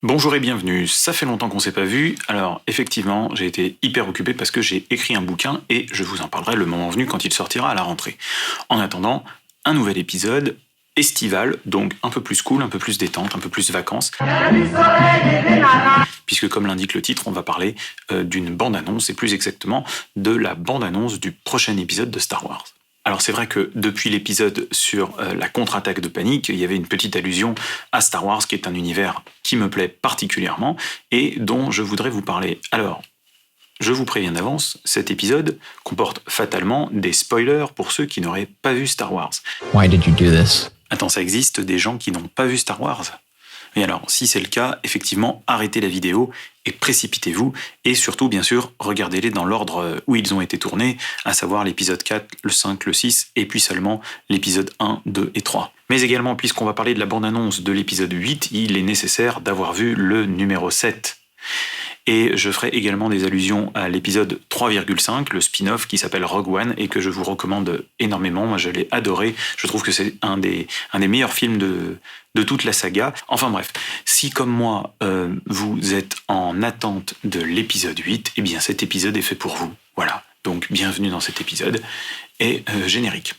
Bonjour et bienvenue, ça fait longtemps qu'on s'est pas vu, alors effectivement j'ai été hyper occupé parce que j'ai écrit un bouquin et je vous en parlerai le moment venu quand il sortira à la rentrée. En attendant, un nouvel épisode estival, donc un peu plus cool, un peu plus détente, un peu plus vacances. Puisque comme l'indique le titre, on va parler d'une bande-annonce et plus exactement de la bande-annonce du prochain épisode de Star Wars. Alors c'est vrai que depuis l'épisode sur la contre-attaque de Panique, il y avait une petite allusion à Star Wars, qui est un univers qui me plaît particulièrement et dont je voudrais vous parler. Alors, je vous préviens d'avance, cet épisode comporte fatalement des spoilers pour ceux qui n'auraient pas vu Star Wars. Why did you do this? Attends, ça existe des gens qui n'ont pas vu Star Wars ? Et alors, si c'est le cas, effectivement, arrêtez la vidéo et précipitez-vous. Et surtout, bien sûr, regardez-les dans l'ordre où ils ont été tournés, à savoir l'épisode 4, le 5, le 6, et puis seulement l'épisode 1, 2 et 3. Mais également, puisqu'on va parler de la bande-annonce de l'épisode 8, il est nécessaire d'avoir vu le numéro 7. Et je ferai également des allusions à l'épisode 3,5, le spin-off qui s'appelle Rogue One et que je vous recommande énormément. Moi, je l'ai adoré. Je trouve que c'est un des meilleurs films de toute la saga. Enfin bref, si comme moi, vous êtes en attente de l'épisode 8, eh bien cet épisode est fait pour vous. Voilà. Donc, bienvenue dans cet épisode. Et générique.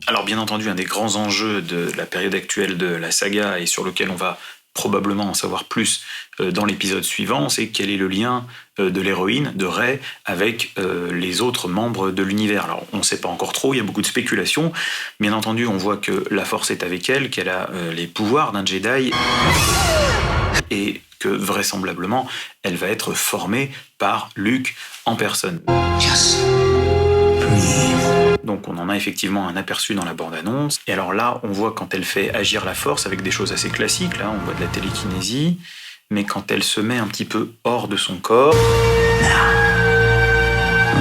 Alors bien entendu, un des grands enjeux de la période actuelle de la saga et sur lequel on va probablement en savoir plus dans l'épisode suivant, c'est quel est le lien de l'héroïne, de Rey, avec les autres membres de l'univers. Alors on ne sait pas encore trop, il y a beaucoup de spéculations. Bien entendu, on voit que la Force est avec elle, qu'elle a les pouvoirs d'un Jedi et que vraisemblablement, elle va être formée par Luke en personne. Just breathe. Donc on en a effectivement un aperçu dans la bande-annonce. Et alors là, on voit quand elle fait agir la force avec des choses assez classiques. Là, on voit de la télékinésie. Mais quand elle se met un petit peu hors de son corps,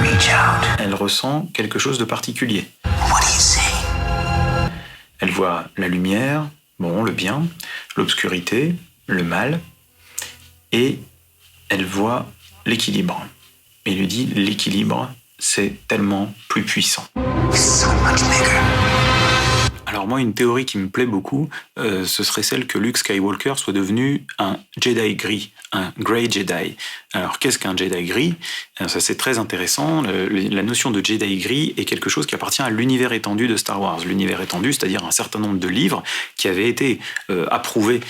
Reach out. elle ressent quelque chose de particulier. What do you say? Elle voit la lumière, bon, le bien, l'obscurité, le mal. Et elle voit l'équilibre. Et il lui dit, l'équilibre, c'est tellement plus puissant. So much bigger. Alors moi, une théorie qui me plaît beaucoup, ce serait celle que Luke Skywalker soit devenu un Jedi gris, un Grey Jedi. Alors qu'est-ce qu'un Jedi gris ? Alors, ça c'est très intéressant. La notion de Jedi gris est quelque chose qui appartient à l'univers étendu de Star Wars. L'univers étendu, c'est-à-dire un certain nombre de livres qui avaient été approuvés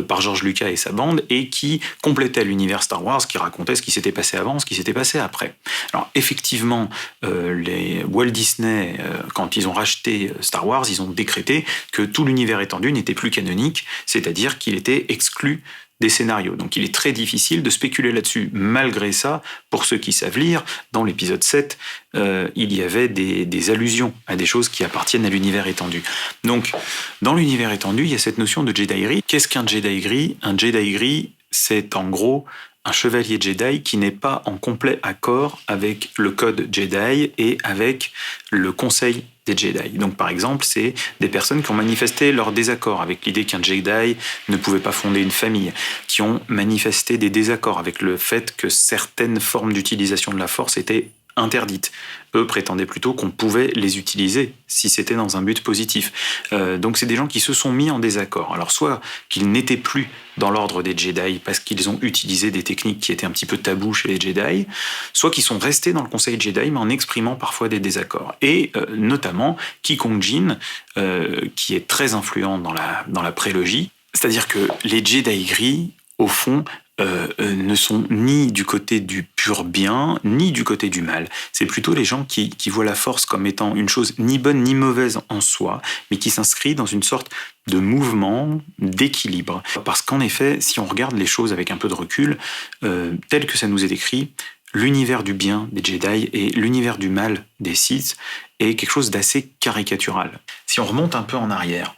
par George Lucas et sa bande et qui complétaient l'univers Star Wars, qui racontaient ce qui s'était passé avant, ce qui s'était passé après. Alors effectivement, les Walt Disney, quand ils ont racheté Star Wars, ils ont décrété que tout l'univers étendu n'était plus canonique, c'est-à-dire qu'il était exclu des scénarios. Donc il est très difficile de spéculer là-dessus. Malgré ça, pour ceux qui savent lire, dans l'épisode 7, il y avait des allusions à des choses qui appartiennent à l'univers étendu. Donc, dans l'univers étendu, il y a cette notion de Jedi gris. Qu'est-ce qu'un Jedi gris ? Un Jedi gris, c'est en gros un chevalier Jedi qui n'est pas en complet accord avec le code Jedi et avec le conseil des Jedi. Donc par exemple, c'est des personnes qui ont manifesté leur désaccord avec l'idée qu'un Jedi ne pouvait pas fonder une famille, qui ont manifesté des désaccords avec le fait que certaines formes d'utilisation de la Force étaient interdites. Eux prétendaient plutôt qu'on pouvait les utiliser si c'était dans un but positif. Donc c'est des gens qui se sont mis en désaccord. Alors soit qu'ils n'étaient plus dans l'ordre des Jedi parce qu'ils ont utilisé des techniques qui étaient un petit peu tabous chez les Jedi, soit qu'ils sont restés dans le Conseil Jedi mais en exprimant parfois des désaccords. Et notamment Qui-Gon Jinn, qui est très influent dans la prélogie, c'est-à-dire que les Jedi gris, au fond, ne sont ni du côté du pur bien, ni du côté du mal. C'est plutôt les gens qui voient la Force comme étant une chose ni bonne ni mauvaise en soi, mais qui s'inscrit dans une sorte de mouvement, d'équilibre. Parce qu'en effet, si on regarde les choses avec un peu de recul, tel que ça nous est décrit, l'univers du bien des Jedi et l'univers du mal des Sith est quelque chose d'assez caricatural. Si on remonte un peu en arrière,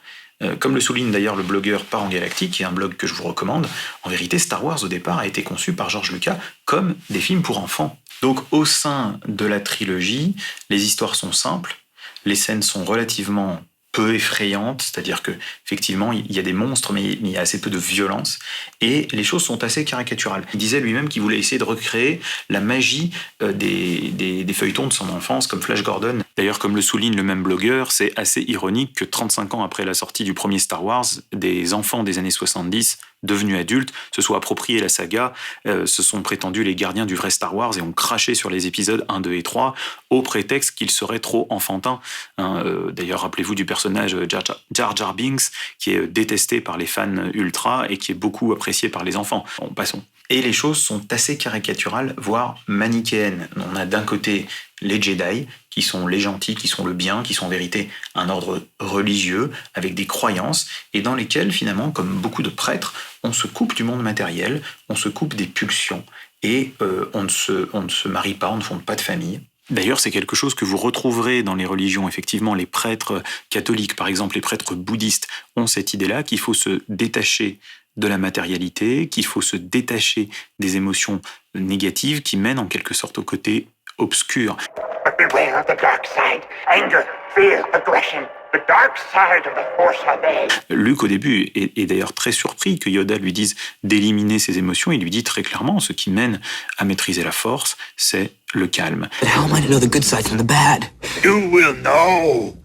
comme le souligne d'ailleurs le blogueur Parent Galactique, qui est un blog que je vous recommande, en vérité, Star Wars au départ a été conçu par George Lucas comme des films pour enfants. Donc au sein de la trilogie, les histoires sont simples, les scènes sont relativement peu effrayante, c'est-à-dire que effectivement il y a des monstres, mais il y a assez peu de violence, et les choses sont assez caricaturales. Il disait lui-même qu'il voulait essayer de recréer la magie des feuilletons de son enfance, comme Flash Gordon. D'ailleurs, comme le souligne le même blogueur, c'est assez ironique que 35 ans après la sortie du premier Star Wars, des enfants des années 70, devenus adultes, se soient appropriés la saga, se sont prétendus les gardiens du vrai Star Wars et ont craché sur les épisodes 1, 2 et 3 au prétexte qu'ils seraient trop enfantins. D'ailleurs, rappelez-vous du personnage Jar Jar Binks, qui est détesté par les fans ultra et qui est beaucoup apprécié par les enfants. Bon, passons. Et les choses sont assez caricaturales, voire manichéennes. On a d'un côté les Jedi, qui sont les gentils, qui sont le bien, qui sont en vérité un ordre religieux, avec des croyances, et dans lesquels, finalement, comme beaucoup de prêtres, on se coupe du monde matériel, on se coupe des pulsions, et on ne se marie pas, on ne fonde pas de famille. D'ailleurs, c'est quelque chose que vous retrouverez dans les religions. Effectivement, les prêtres catholiques, par exemple, les prêtres bouddhistes, ont cette idée-là qu'il faut se détacher de la matérialité, qu'il faut se détacher des émotions négatives qui mènent en quelque sorte au côté obscur. But beware of the dark side. Anger, fear, aggression. The dark side of the Force obey. Luke, au début, est d'ailleurs très surpris que Yoda lui dise d'éliminer ses émotions. Il lui dit très clairement, ce qui mène à maîtriser la Force, c'est le calme. But how am I to know the good side from the bad? You will know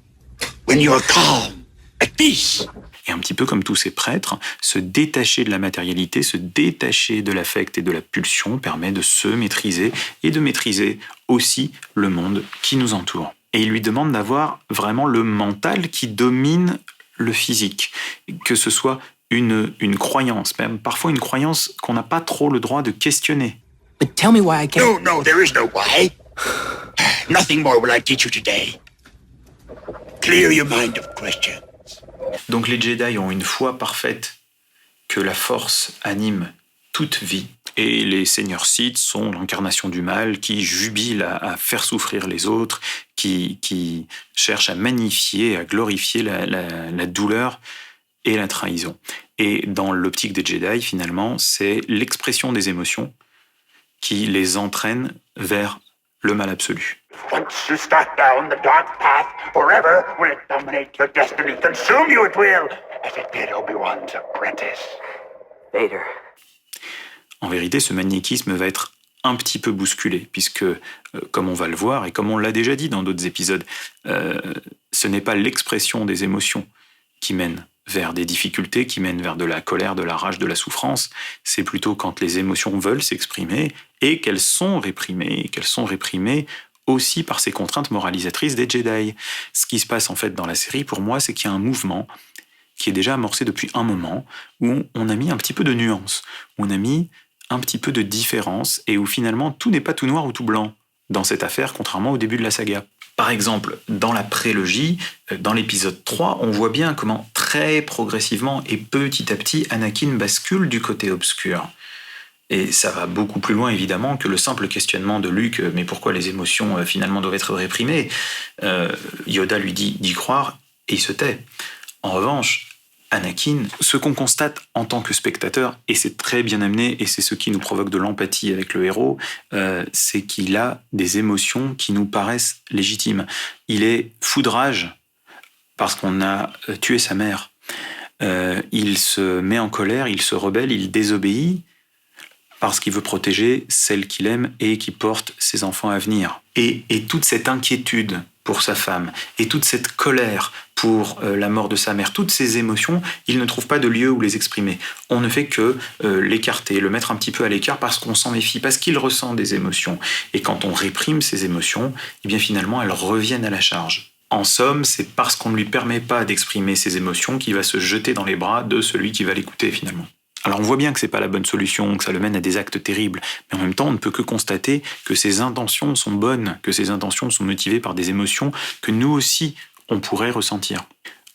when you're calm, at peace. Et un petit peu comme tous ces prêtres, se détacher de la matérialité, se détacher de l'affect et de la pulsion permet de se maîtriser et de maîtriser aussi le monde qui nous entoure. Et il lui demande d'avoir vraiment le mental qui domine le physique, que ce soit une croyance, même parfois une croyance qu'on n'a pas trop le droit de questionner. But tell me why I can't. No, there is no why. Nothing more will I teach you today. Clear your mind of questions. Donc les Jedi ont une foi parfaite que la Force anime toute vie. Et les seigneurs Sith sont l'incarnation du mal qui jubile à faire souffrir les autres, qui cherche à magnifier, à glorifier la douleur et la trahison. Et dans l'optique des Jedi, finalement, c'est l'expression des émotions qui les entraîne vers le mal absolu. Once you start down the dark path, forever will it dominate your destiny. Consume you it will, as it did Obi-Wan's apprentice. Vader. En vérité, ce manichéisme va être un petit peu bousculé, puisque, comme on va le voir, et comme on l'a déjà dit dans d'autres épisodes, ce n'est pas l'expression des émotions qui mène vers des difficultés, qui mènent vers de la colère, de la rage, de la souffrance. C'est plutôt quand les émotions veulent s'exprimer et qu'elles sont réprimées aussi par ces contraintes moralisatrices des Jedi. Ce qui se passe en fait dans la série, pour moi, c'est qu'il y a un mouvement qui est déjà amorcé depuis un moment, où on a mis un petit peu de nuance, où on a mis un petit peu de différence, et où finalement tout n'est pas tout noir ou tout blanc dans cette affaire, contrairement au début de la saga. Par exemple, dans la prélogie, dans l'épisode 3, on voit bien comment très progressivement et petit à petit, Anakin bascule du côté obscur. Et ça va beaucoup plus loin, évidemment, que le simple questionnement de Luke, mais pourquoi les émotions, finalement, doivent être réprimées. Yoda lui dit d'y croire, et il se tait. En revanche, Anakin, ce qu'on constate en tant que spectateur, et c'est très bien amené, et c'est ce qui nous provoque de l'empathie avec le héros, c'est qu'il a des émotions qui nous paraissent légitimes. Il est foudrage parce qu'on a tué sa mère. Il se met en colère, il se rebelle, il désobéit parce qu'il veut protéger celle qu'il aime et qui porte ses enfants à venir. Et toute cette inquiétude pour sa femme, et toute cette colère pour la mort de sa mère, toutes ces émotions, il ne trouve pas de lieu où les exprimer. On ne fait que l'écarter, le mettre un petit peu à l'écart parce qu'on s'en méfie, parce qu'il ressent des émotions. Et quand on réprime ces émotions, eh bien finalement, elles reviennent à la charge. En somme, c'est parce qu'on ne lui permet pas d'exprimer ses émotions qu'il va se jeter dans les bras de celui qui va l'écouter finalement. Alors on voit bien que c'est pas la bonne solution, que ça le mène à des actes terribles, mais en même temps on ne peut que constater que ses intentions sont bonnes, que ses intentions sont motivées par des émotions que nous aussi on pourrait ressentir.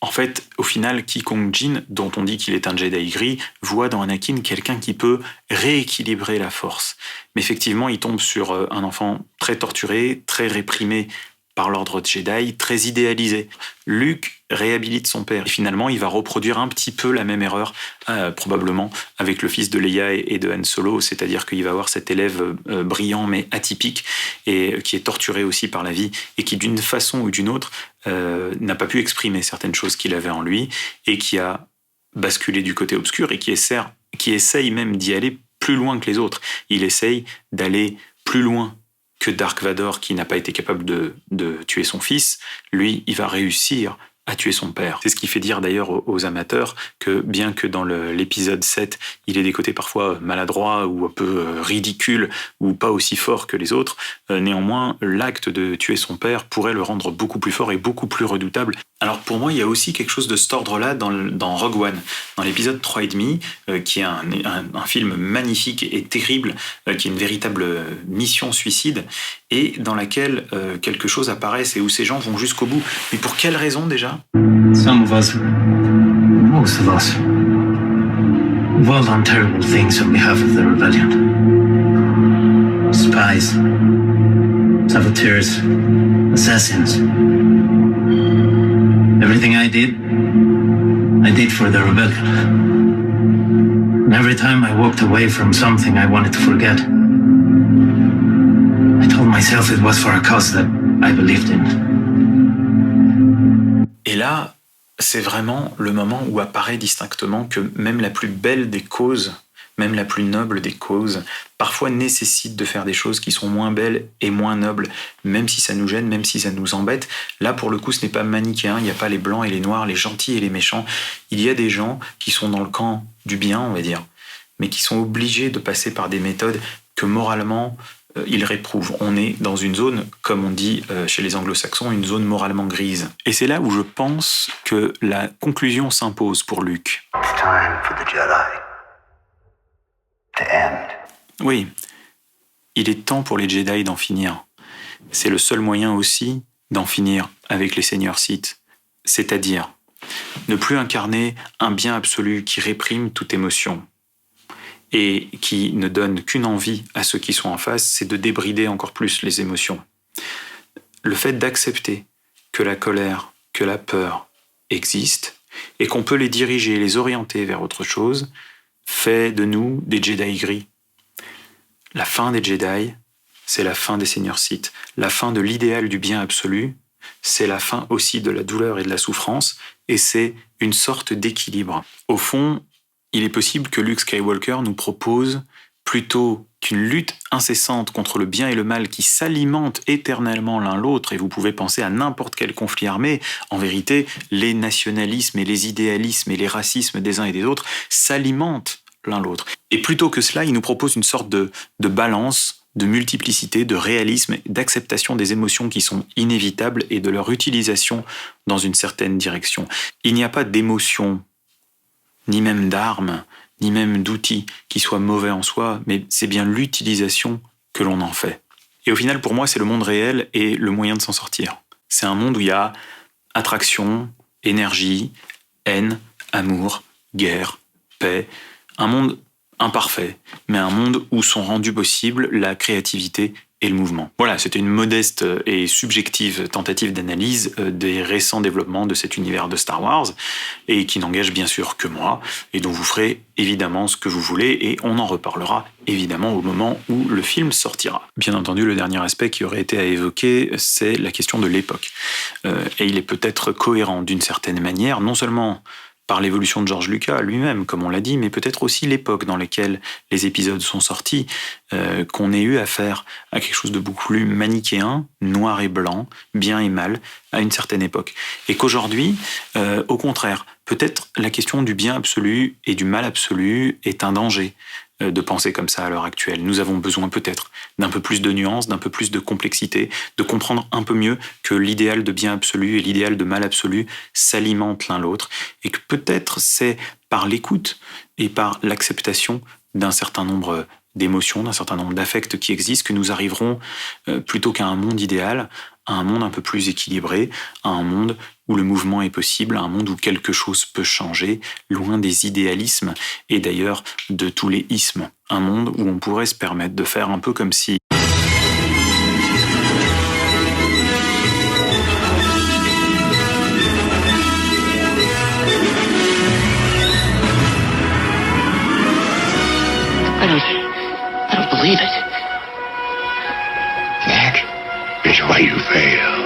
En fait, au final, Qui Gon Jinn, dont on dit qu'il est un Jedi gris, voit dans Anakin quelqu'un qui peut rééquilibrer la force. Mais effectivement, il tombe sur un enfant très torturé, très réprimé par l'ordre Jedi, très idéalisé. Luke réhabilite son père. Et finalement, il va reproduire un petit peu la même erreur, probablement, avec le fils de Leia et de Han Solo, c'est-à-dire qu'il va avoir cet élève brillant mais atypique, et qui est torturé aussi par la vie, et qui, d'une façon ou d'une autre, n'a pas pu exprimer certaines choses qu'il avait en lui, et qui a basculé du côté obscur, et qui essaye même d'y aller plus loin que les autres. Il essaye d'aller plus loin que Dark Vador, qui n'a pas été capable de tuer son fils. Lui, il va réussir à tuer son père. C'est ce qui fait dire d'ailleurs aux amateurs que bien que dans l'épisode 7, il ait des côtés parfois maladroits ou un peu ridicules ou pas aussi forts que les autres, néanmoins, l'acte de tuer son père pourrait le rendre beaucoup plus fort et beaucoup plus redoutable. Alors pour moi, il y a aussi quelque chose de cet ordre-là dans Rogue One, dans l'épisode 3,5, qui est un film magnifique et terrible, qui est une véritable mission suicide, et dans laquelle quelque chose apparaît et où ces gens vont jusqu'au bout. Mais pour quelle raison déjà ? Some of us, most of us, have all done terrible things on behalf of the rebellion. Spies, saboteurs, assassins. Everything I did for the rebellion. And every time I walked away from something I wanted to forget, I told myself it was for a cause that I believed in. Et là, c'est vraiment le moment où apparaît distinctement que même la plus belle des causes, même la plus noble des causes, parfois nécessite de faire des choses qui sont moins belles et moins nobles, même si ça nous gêne, même si ça nous embête. Là, pour le coup, ce n'est pas manichéen, il n'y a pas les blancs et les noirs, les gentils et les méchants. Il y a des gens qui sont dans le camp du bien, on va dire, mais qui sont obligés de passer par des méthodes que moralement, ils réprouvent. On est dans une zone, comme on dit chez les anglo-saxons, une zone moralement grise. Et c'est là où je pense que la conclusion s'impose pour Luke. It's time for the Jedi to end. Oui, il est temps pour les Jedi d'en finir. C'est le seul moyen aussi d'en finir avec les seigneurs Sith, c'est-à-dire ne plus incarner un bien absolu qui réprime toute émotion et qui ne donne qu'une envie à ceux qui sont en face, c'est de débrider encore plus les émotions. Le fait d'accepter que la colère, que la peur existent et qu'on peut les diriger, les orienter vers autre chose, fait de nous des Jedi gris. La fin des Jedi, c'est la fin des seigneurs Sith. La fin de l'idéal du bien absolu, c'est la fin aussi de la douleur et de la souffrance, et c'est une sorte d'équilibre. Au fond, il est possible que Luke Skywalker nous propose, plutôt qu'une lutte incessante contre le bien et le mal qui s'alimentent éternellement l'un l'autre, et vous pouvez penser à n'importe quel conflit armé, en vérité, les nationalismes et les idéalismes et les racismes des uns et des autres s'alimentent l'un l'autre. Et plutôt que cela, il nous propose une sorte de balance, de multiplicité, de réalisme, d'acceptation des émotions qui sont inévitables et de leur utilisation dans une certaine direction. Il n'y a pas d'émotion, ni même d'armes, ni même d'outils qui soient mauvais en soi, mais c'est bien l'utilisation que l'on en fait. Et au final, pour moi, c'est le monde réel et le moyen de s'en sortir. C'est un monde où il y a attraction, énergie, haine, amour, guerre, paix, un monde imparfait, mais un monde où sont rendus possibles la créativité et le mouvement. Voilà, c'était une modeste et subjective tentative d'analyse des récents développements de cet univers de Star Wars, et qui n'engage bien sûr que moi, et dont vous ferez évidemment ce que vous voulez, et on en reparlera évidemment au moment où le film sortira. Bien entendu, le dernier aspect qui aurait été à évoquer, c'est la question de l'époque. Et il est peut-être cohérent d'une certaine manière, non seulement par l'évolution de George Lucas lui-même, comme on l'a dit, mais peut-être aussi l'époque dans laquelle les épisodes sont sortis, qu'on ait eu affaire à quelque chose de beaucoup plus manichéen, noir et blanc, bien et mal, à une certaine époque. Et qu'aujourd'hui, au contraire, peut-être la question du bien absolu et du mal absolu est un danger de penser comme ça à l'heure actuelle. Nous avons besoin peut-être d'un peu plus de nuances, d'un peu plus de complexité, de comprendre un peu mieux que l'idéal de bien absolu et l'idéal de mal absolu s'alimentent l'un l'autre, et que peut-être c'est par l'écoute et par l'acceptation d'un certain nombre d'émotions, d'un certain nombre d'affects qui existent, que nous arriverons, plutôt qu'à un monde idéal, à un monde un peu plus équilibré, à un monde où le mouvement est possible, à un monde où quelque chose peut changer, loin des idéalismes et d'ailleurs de tous les ismes. Un monde où on pourrait se permettre de faire un peu comme si I don't believe it. That is why you fail.